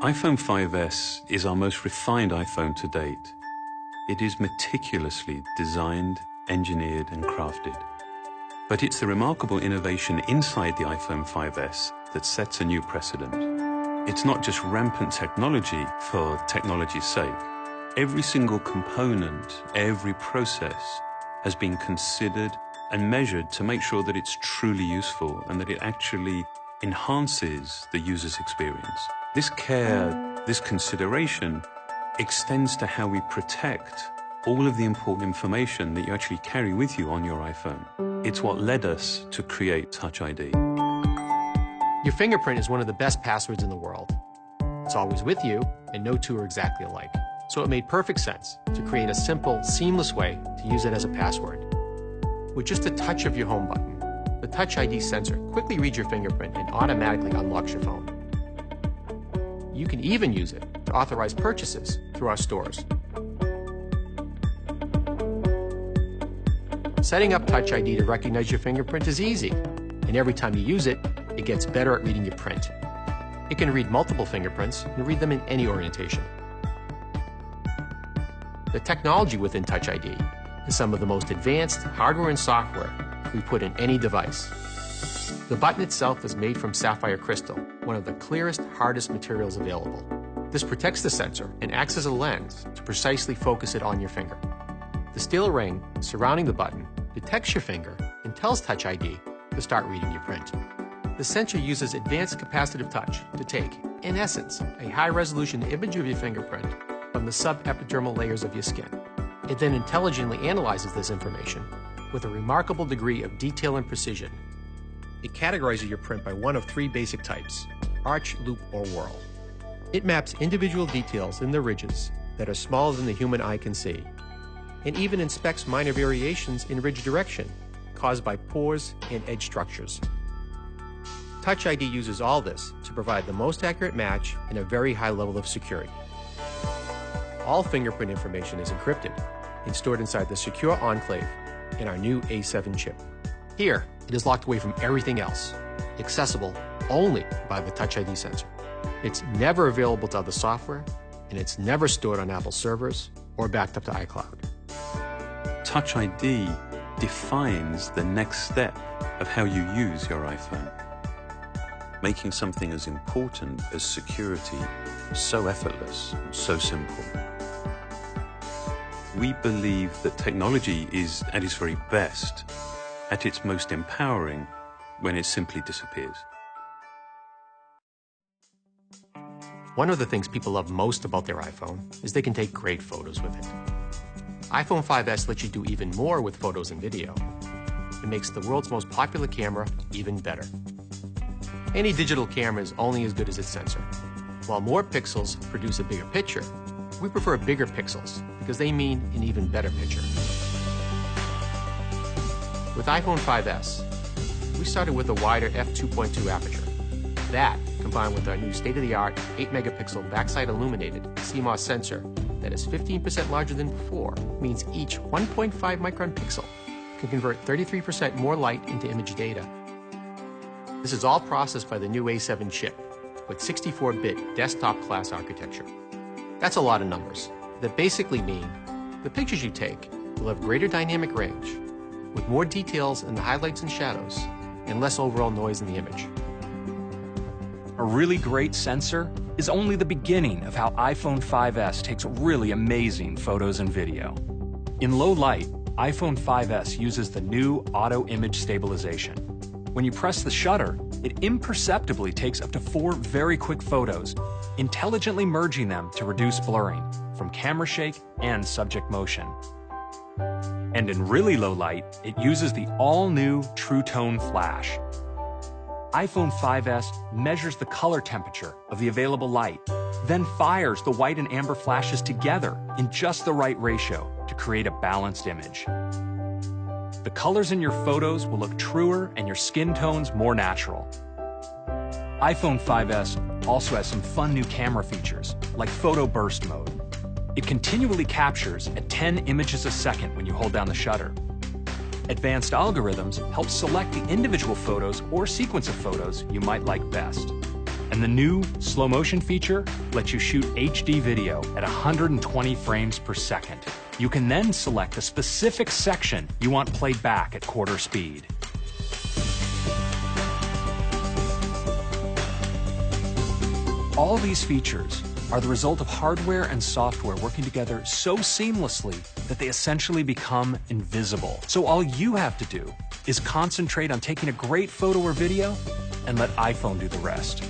iPhone 5S is our most refined iPhone to date. It is meticulously designed, engineered, and crafted. But it's the remarkable innovation inside the iPhone 5S that sets a new precedent. It's not just rampant technology for technology's sake. Every single component, every process has been considered and measured to make sure that it's truly useful and that it actually enhances the user's experience. This care, this consideration extends to how we protect all of the important information that you actually carry with you on your iPhone. It's what led us to create Touch ID. Your fingerprint is one of the best passwords in the world. It's always with you, and no two are exactly alike. So it made perfect sense to create a simple, seamless way to use it as a password. With just a touch of your home button, the Touch ID sensor quickly reads your fingerprint and automatically unlocks your phone. You can even use it to authorize purchases through our stores. Setting up Touch ID to recognize your fingerprint is easy, and every time you use it, it gets better at reading your print. It can read multiple fingerprints and read them in any orientation. The technology within Touch ID is some of the most advanced hardware and software we put in any device. The button itself is made from sapphire crystal, one of the clearest, hardest materials available. This protects the sensor and acts as a lens to precisely focus it on your finger. The steel ring surrounding the button detects your finger and tells Touch ID to start reading your print. The sensor uses advanced capacitive touch to take, in essence, a high-resolution image of your fingerprint from the subepidermal layers of your skin. It then intelligently analyzes this information with a remarkable degree of detail and precision. It categorizes your print by one of three basic types: arch, loop, or whorl. It maps individual details in the ridges that are smaller than the human eye can see, and even inspects minor variations in ridge direction caused by pores and edge structures. Touch ID uses all this to provide the most accurate match and a very high level of security. All fingerprint information is encrypted and stored inside the secure enclave in our new A7 chip. Here, it is locked away from everything else, accessible only by the Touch ID sensor. It's never available to other software, and it's never stored on Apple servers or backed up to iCloud. Touch ID defines the next step of how you use your iPhone, making something as important as security so effortless and so simple. We believe that technology is at its very best, at its most empowering, when it simply disappears. One of the things people love most about their iPhone is they can take great photos with it. iPhone 5S lets you do even more with photos and video. It makes the world's most popular camera even better. Any digital camera is only as good as its sensor. While more pixels produce a bigger picture, we prefer bigger pixels because they mean an even better picture. With iPhone 5S, we started with a wider f2.2 aperture. That, combined with our new state-of-the-art 8-megapixel backside illuminated CMOS sensor that is 15% larger than before, means each 1.5 micron pixel can convert 33% more light into image data. This is all processed by the new A7 chip with 64-bit desktop-class architecture. That's a lot of numbers that basically mean the pictures you take will have greater dynamic range, with more details in the highlights and shadows, and less overall noise in the image. A really great sensor is only the beginning of how iPhone 5S takes really amazing photos and video. In low light, iPhone 5S uses the new auto image stabilization. When you press the shutter, it imperceptibly takes up to 4 very quick photos, intelligently merging them to reduce blurring from camera shake and subject motion. And in really low light, it uses the all-new True Tone Flash. iPhone 5S measures the color temperature of the available light, then fires the white and amber flashes together in just the right ratio to create a balanced image. The colors in your photos will look truer and your skin tones more natural. iPhone 5S also has some fun new camera features, like photo burst mode. It continually captures at 10 images a second when you hold down the shutter. Advanced algorithms help select the individual photos or sequence of photos you might like best. And the new slow motion feature lets you shoot HD video at 120 frames per second. You can then select a specific section you want played back at quarter speed. All these features are the result of hardware and software working together so seamlessly that they essentially become invisible. So all you have to do is concentrate on taking a great photo or video and let iPhone do the rest.